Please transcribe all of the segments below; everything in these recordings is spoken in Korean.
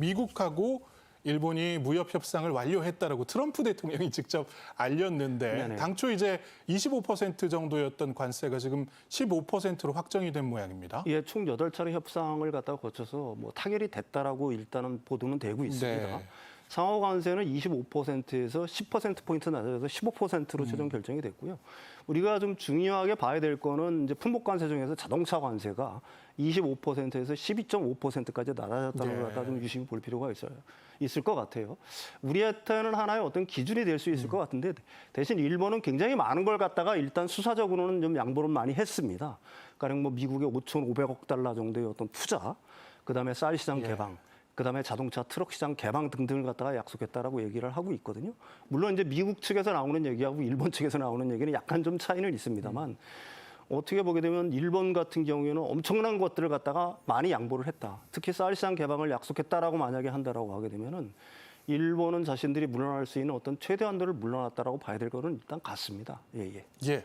미국하고 일본이 무역 협상을 완료했다라고 트럼프 대통령이 직접 알렸는데 네네. 당초 이제 25% 정도였던 관세가 지금 15%로 확정이 된 모양입니다. 예, 총 8차례 협상을 갖다가 거쳐서 뭐 타결이 됐다라고 일단은 보도는 되고 있습니다. 네. 상호 관세는 25%에서 10%포인트 낮아져서 15%로 최종 결정이 됐고요. 우리가 좀 중요하게 봐야 될 거는 이제 품목 관세 중에서 자동차 관세가 25%에서 12.5%까지 낮아졌다는 걸 갖다 좀 유심히 볼 필요가 있을 것 같아요. 우리한테는 하나의 어떤 기준이 될 수 있을 것 같은데 대신 일본은 굉장히 많은 걸 갖다가 일단 수사적으로는 좀 양보를 많이 했습니다. 가령 뭐 미국의 5,500억 달러 정도의 어떤 투자, 그다음에 쌀 시장 개방, 그다음에 자동차 트럭 시장 개방 등등을 갖다가 약속했다라고 얘기를 하고 있거든요. 물론 이제 미국 측에서 나오는 얘기하고 일본 측에서 나오는 얘기는 약간 좀 차이는 있습니다만 어떻게 보게 되면 일본 같은 경우에는 엄청난 것들을 갖다가 많이 양보를 했다. 특히 쌀 시장 개방을 약속했다라고 만약에 한다라고 하게 되면은 일본은 자신들이 물러날 수 있는 어떤 최대 한도를 물러났다라고 봐야 될 거는 일단 같습니다. 예,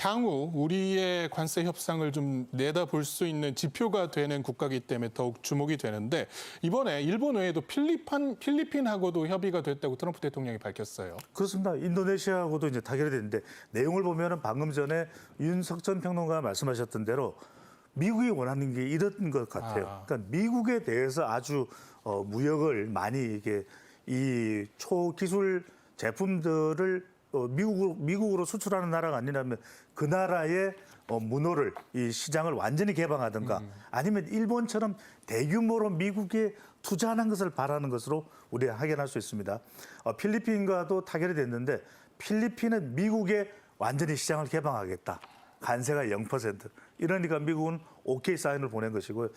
향후 우리의 관세 협상을 좀 내다볼 수 있는 지표가 되는 국가이기 때문에 더욱 주목이 되는데 이번에 일본 외에도 필리핀하고도 협의가 됐다고 트럼프 대통령이 밝혔어요. 그렇습니다. 인도네시아하고도 이제 타결이 됐는데 내용을 보면은 방금 전에 윤석천 평론가가 말씀하셨던 대로 미국이 원하는 게 이런 것 같아요. 그러니까 미국에 대해서 아주 무역을 많이 이게 이 초기술 제품들을 미국으로 수출하는 나라가 아니라면 그 나라의 문호를 이 시장을 완전히 개방하든가 아니면 일본처럼 대규모로 미국에 투자하는 것을 바라는 것으로 우리가 확인할 수 있습니다. 필리핀과도 타결이 됐는데 필리핀은 미국에 완전히 시장을 개방하겠다. 관세가 0%. 이러니까 미국은 오케이 사인을 보낸 것이고요.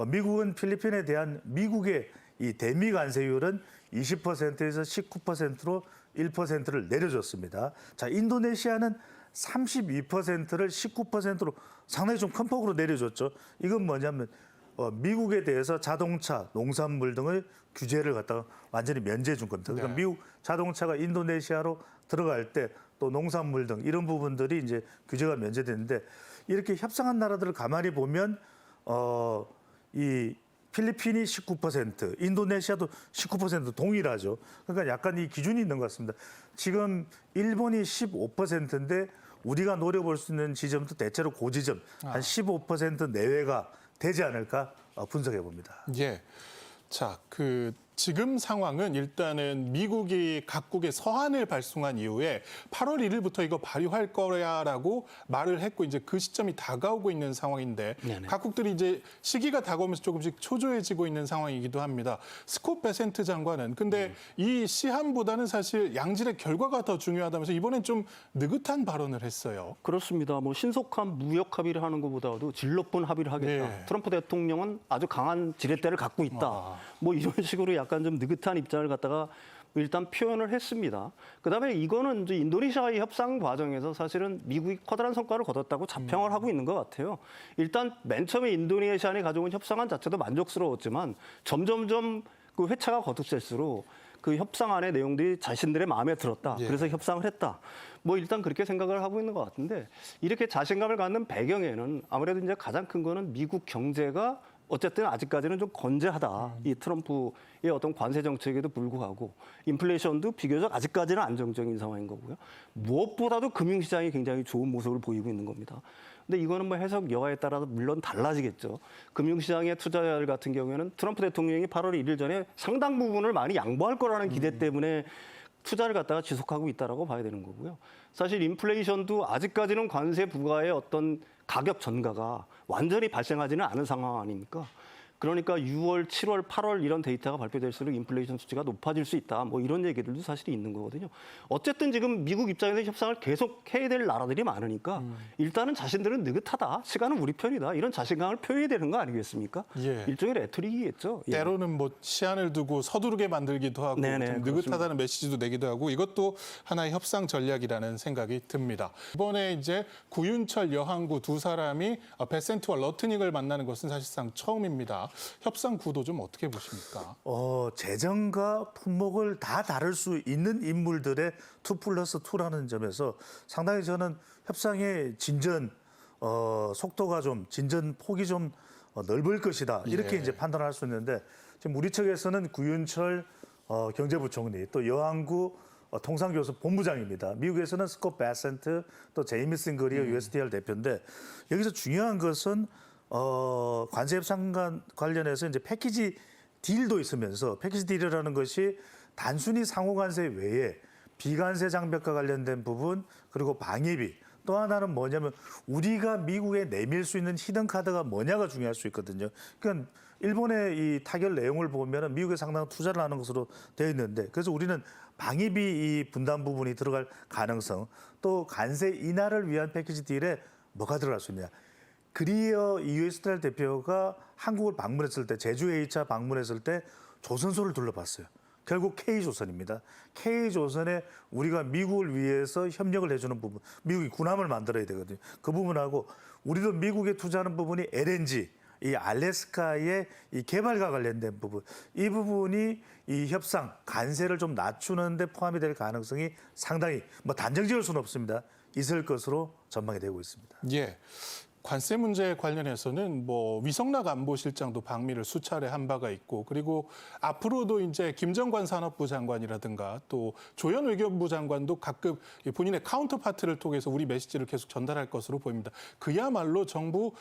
미국은 필리핀에 대한 미국의 이 대미 관세율은 20%에서 19%로 1%를 내려줬습니다. 자, 인도네시아는 32%를 19%로 상당히 좀 큰 폭으로 내려줬죠. 이건 뭐냐면 미국에 대해서 자동차, 농산물 등의 규제를 갖다가 완전히 면제해 준 겁니다. 그러니까 미국 자동차가 인도네시아로 들어갈 때 또 농산물 등 이런 부분들이 이제 규제가 면제되는데 이렇게 협상한 나라들을 가만히 보면 이 필리핀이 19%, 인도네시아도 19% 동일하죠. 그러니까 약간 이 기준이 있는 것 같습니다. 지금 일본이 15%인데 우리가 노려볼 수 있는 지점도 대체로 고지점, 한 15% 내외가 되지 않을까 분석해 봅니다. 예. 자, 지금 상황은 일단은 미국이 각국에 서한을 발송한 이후에 8월 1일부터 이거 발효할 거야라고 말을 했고 이제 그 시점이 다가오고 있는 상황인데 각국들이 이제 시기가 다가오면서 조금씩 초조해지고 있는 상황이기도 합니다. 스콧 베센트 장관은 근데 이 시한보다는 사실 양질의 결과가 더 중요하다면서 이번엔 좀 느긋한 발언을 했어요. 그렇습니다. 뭐 신속한 무역 합의를 하는 것보다도 질 높은 합의를 하겠다. 트럼프 대통령은 아주 강한 지렛대를 갖고 있다. 뭐 이런 식으로 약간 좀 느긋한 입장을 갖다가 일단 표현을 했습니다. 그다음에 이거는 이제 인도네시아의 협상 과정에서 사실은 미국이 커다란 성과를 거뒀다고 자평을 하고 있는 것 같아요. 일단 맨 처음에 인도네시아에 가져온 협상안 자체도 만족스러웠지만 점점점 그 회차가 거듭될수록 그 협상안의 내용들이 자신들의 마음에 들었다. 그래서 협상을 했다. 뭐 일단 그렇게 생각을 하고 있는 것 같은데 이렇게 자신감을 갖는 배경에는 아무래도 이제 가장 큰 거는 미국 경제가 어쨌든 아직까지는 좀 건재하다. 이 트럼프의 어떤 관세 정책에도 불구하고 인플레이션도 비교적 아직까지는 안정적인 상황인 거고요. 무엇보다도 금융시장이 굉장히 좋은 모습을 보이고 있는 겁니다. 근데 이거는 뭐 해석 여하에 따라서 물론 달라지겠죠. 금융시장의 투자자들 같은 경우에는 트럼프 대통령이 8월 1일 전에 상당 부분을 많이 양보할 거라는 기대 때문에 투자를 갖다가 지속하고 있다라고 봐야 되는 거고요. 사실 인플레이션도 아직까지는 관세 부과의 어떤 가격 전가가 완전히 발생하지는 않은 상황 아닙니까? 그러니까 6월, 7월, 8월 이런 데이터가 발표될수록 인플레이션 수치가 높아질 수 있다. 뭐 이런 얘기들도 사실 있는 거거든요. 어쨌든 지금 미국 입장에서 협상을 계속 해야 될 나라들이 많으니까 일단은 자신들은 느긋하다. 시간은 우리 편이다. 이런 자신감을 표해야 되는 거 아니겠습니까? 일종의 레토릭이겠죠. 때로는 뭐 시한을 두고 서두르게 만들기도 하고 좀 느긋하다는 메시지도 내기도 하고 이것도 하나의 협상 전략이라는 생각이 듭니다. 이번에 이제 구윤철, 여항구 두 사람이 베센트와 러트닉을 만나는 것은 사실상 처음입니다. 협상 구도 좀 어떻게 보십니까? 재정과 품목을 다 다룰 수 있는 인물들의 2+2라는 점에서 상당히 저는 협상의 진전 속도가 좀 진전 폭이 좀 넓을 것이다. 이렇게 이제 판단할 수 있는데 지금 우리 측에서는 구윤철 경제부총리 또 여항구 통상교섭 본부장입니다. 미국에서는 스콧 베센트 또 제이미슨 거리어 USTR 대표인데 여기서 중요한 것은 관세 협상 관련해서 이제 패키지 딜도 있으면서 패키지 딜이라는 것이 단순히 상호 관세 외에 비관세 장벽과 관련된 부분 그리고 방위비 또 하나는 뭐냐면 우리가 미국에 내밀 수 있는 히든 카드가 뭐냐가 중요할 수 있거든요. 그러니까 일본의 이 타결 내용을 보면은 미국에 상당한 투자를 하는 것으로 되어 있는데 그래서 우리는 방위비 이 분담 부분이 들어갈 가능성 또 관세 인하를 위한 패키지 딜에 뭐가 들어갈 수 있냐. 그리어 USTR 대표가 한국을 방문했을 때 제주 A차 방문했을 때 조선소를 둘러봤어요. 결국 K조선입니다. K조선에 우리가 미국을 위해서 협력을 해주는 부분, 미국이 군함을 만들어야 되거든요. 그 부분하고 우리도 미국에 투자하는 부분이 LNG, 이 알래스카의 이 개발과 관련된 부분, 이 부분이 이 협상, 관세를 좀 낮추는 데 포함이 될 가능성이 상당히 뭐 단정 지을 수는 없습니다. 있을 것으로 전망이 되고 있습니다. 예. 관세 문제 관련해서는 뭐 위성락 안보실장도 방미를 수차례 한 바가 있고 그리고 앞으로도 이제 김정관 산업부 장관이라든가 또 조현 외교부 장관도 가끔 본인의 카운터파트를 통해서 우리 메시지를 계속 전달할 것으로 보입니다. 그야말로 정부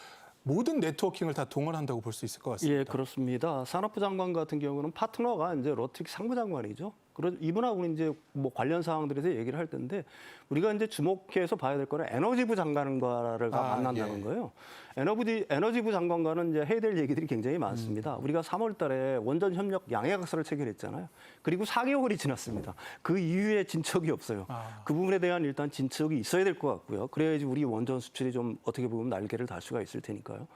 모든 네트워킹을 다 동원한다고 볼 수 있을 것 같습니다. 예, 그렇습니다. 산업부 장관 같은 경우는 파트너가 이제 로틱 상부장관이죠. 그래서 이분하고는 이제 뭐 관련 사항들에 대해서 얘기를 할 텐데 우리가 이제 주목해서 봐야 될 거는 에너지부 장관과를 만난다는 예. 거예요. 에너지부 장관과는 이제 해야 될 얘기들이 굉장히 많습니다. 우리가 3월 달에 원전 협력 양해각서를 체결했잖아요. 그리고 4개월이 지났습니다. 그 이후에 진척이 없어요. 그 부분에 대한 일단 진척이 있어야 될 것 같고요. 그래야지 우리 원전 수출이 좀 어떻게 보면 날개를 달 수가 있을 테니까요.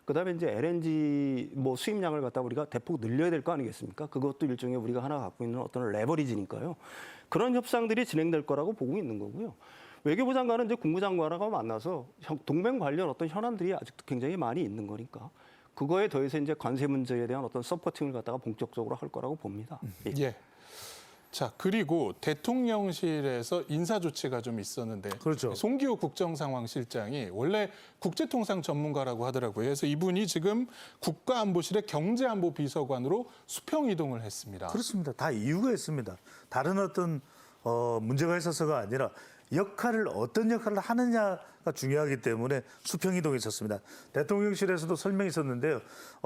그다음에 이제 LNG 뭐 수입량을 갖다 우리가 대폭 늘려야 될 거 아니겠습니까? 그것도 일종의 우리가 하나 갖고 있는 어떤 레버리지니까요. 그런 협상들이 진행될 거라고 보고 있는 거고요. 외교부 장관은 이제 국무장관하고 만나서 동맹 관련 어떤 현안들이 아직도 굉장히 많이 있는 거니까 그거에 더해서 이제 관세 문제에 대한 어떤 서포팅을 갖다가 본격적으로 할 거라고 봅니다. 예. 자, 그리고 대통령실에서 인사 조치가 좀 있었는데 그렇죠. 송기호 국정상황실장이 원래 국제통상 전문가라고 하더라고요. 그래서 이분이 지금 국가안보실의 경제안보 비서관으로 수평 이동을 했습니다. 그렇습니다. 다 이유가 있습니다. 다른 어떤 문제가 있어서가 아니라 역할을 어떤 역할을 하느냐가 중요하기 때문에 수평 이동이 있었습니다. 대통령실에서도 설명이 있었는데요.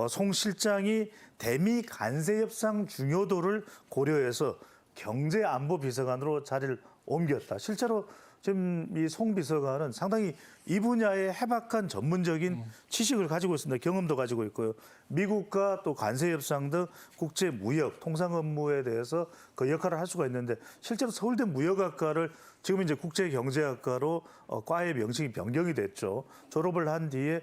송 실장이 대미 관세 협상 중요도를 고려해서 경제안보비서관으로 자리를 옮겼다. 실제로 지금 이 송 비서관은 상당히 이 분야에 해박한 전문적인 지식을 가지고 있습니다. 경험도 가지고 있고요. 미국과 또 관세 협상 등 국제 무역, 통상 업무에 대해서 그 역할을 할 수가 있는데 실제로 서울대 무역학과를 지금 이제 국제경제학과로 과의 명칭이 변경이 됐죠. 졸업을 한 뒤에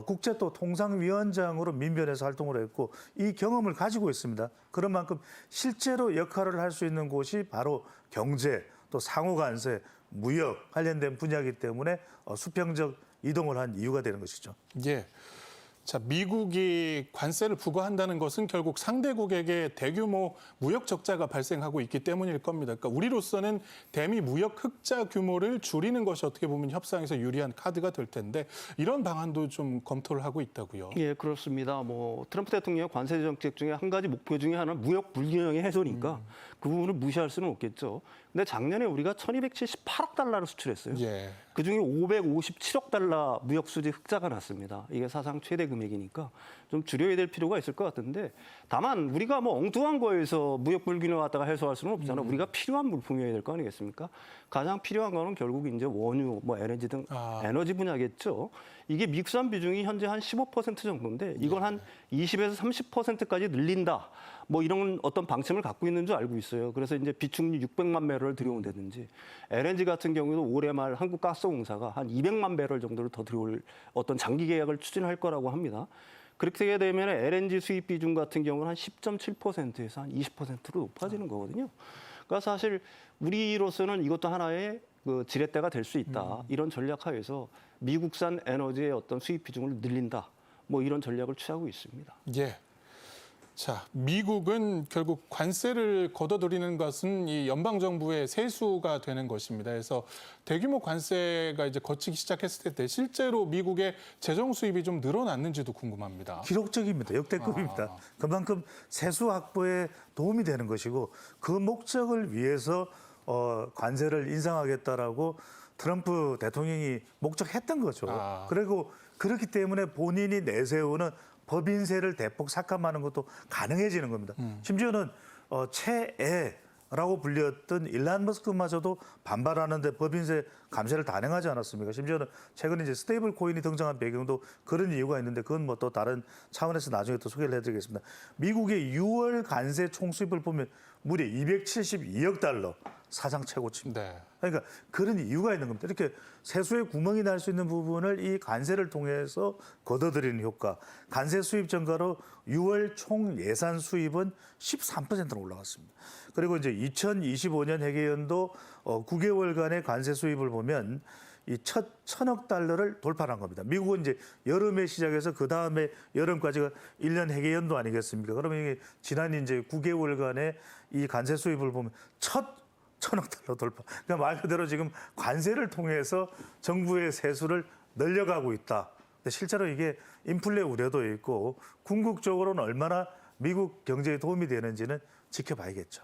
국제 또 통상위원장으로 민변에서 활동을 했고 이 경험을 가지고 있습니다. 그런 만큼 실제로 역할을 할 수 있는 곳이 바로 경제 또 상호관세, 무역 관련된 분야이기 때문에 수평적 이동을 한 이유가 되는 것이죠. 예. 자, 미국이 관세를 부과한다는 것은 결국 상대국에게 대규모 무역 적자가 발생하고 있기 때문일 겁니다. 그러니까 우리로서는 대미 무역 흑자 규모를 줄이는 것이 어떻게 보면 협상에서 유리한 카드가 될 텐데 이런 방안도 좀 검토를 하고 있다고요. 예, 그렇습니다. 뭐 트럼프 대통령의 관세 정책 중에 한 가지 목표 중에 하나는 무역 불균형의 해소니까 그 부분을 무시할 수는 없겠죠. 근데 작년에 우리가 1,278억 달러를 수출했어요. 예. 그중에 557억 달러 무역 수지 흑자가 났습니다. 이게 사상 최대 금액이니까 좀 줄여야 될 필요가 있을 것 같은데 다만 우리가 뭐 엉뚱한 거에서 무역 불균형 갖다가 해소할 수는 없잖아요. 우리가 필요한 물품이어야 될 거 아니겠습니까? 가장 필요한 거는 결국 이제 원유, 뭐 LNG 등 에너지 분야겠죠. 이게 미국산 비중이 현재 한 15% 정도인데 이걸 한 20에서 30%까지 늘린다. 뭐 이런 어떤 방침을 갖고 있는 줄 알고 있어요. 그래서 이제 비축유 600만 배럴을 들여온다든지 LNG 같은 경우도 올해 말 한국가스공사가 한 200만 배럴 정도를 더 들여올 어떤 장기 계약을 추진할 거라고 합니다. 그렇게 되면 LNG 수입 비중 같은 경우는 한 10.7%에서 한 20%로 높아지는 거거든요. 그러니까 사실 우리로서는 이것도 하나의 그 지렛대가 될 수 있다. 이런 전략 하에서 미국산 에너지의 어떤 수입 비중을 늘린다. 뭐 이런 전략을 취하고 있습니다. 예. 자, 미국은 결국 관세를 걷어들이는 것은 이 연방 정부의 세수가 되는 것입니다. 그래서 대규모 관세가 이제 거치기 시작했을 때 실제로 미국의 재정 수입이 좀 늘어났는지도 궁금합니다. 기록적입니다. 역대급입니다. 그만큼 세수 확보에 도움이 되는 것이고 그 목적을 위해서 관세를 인상하겠다라고 트럼프 대통령이 목적했던 거죠. 그리고 그렇기 때문에 본인이 내세우는 법인세를 대폭 삭감하는 것도 가능해지는 겁니다. 심지어는 최애라고 불렸던 일란 머스크마저도 반발하는데 법인세 감세를 단행하지 않았습니까? 심지어는 최근에 이제 스테이블 코인이 등장한 배경도 그런 이유가 있는데 그건 뭐 또 다른 차원에서 나중에 또 소개를 해드리겠습니다. 미국의 6월 관세 총수입을 보면 무려 272억 달러, 사상 최고치입니다. 네. 그러니까 그런 이유가 있는 겁니다. 이렇게 세수에 구멍이 날 수 있는 부분을 이 관세를 통해서 걷어들이는 효과. 관세 수입 증가로 6월 총 예산 수입은 13%로 올라갔습니다. 그리고 이제 2025년 회계연도 9개월간의 관세 수입을 보면 이 첫 1,000억 달러를 돌파한 겁니다. 미국은 이제 여름에 시작해서 그 다음에 여름까지가 1년 회계연도 아니겠습니까? 그러면 이게 지난 이제 9개월간의 이 관세 수입을 보면 첫 1,000억 달러 돌파. 그러니까 말 그대로 지금 관세를 통해서 정부의 세수를 늘려가고 있다. 근데 실제로 이게 인플레 우려도 있고 궁극적으로는 얼마나 미국 경제에 도움이 되는지는 지켜봐야겠죠.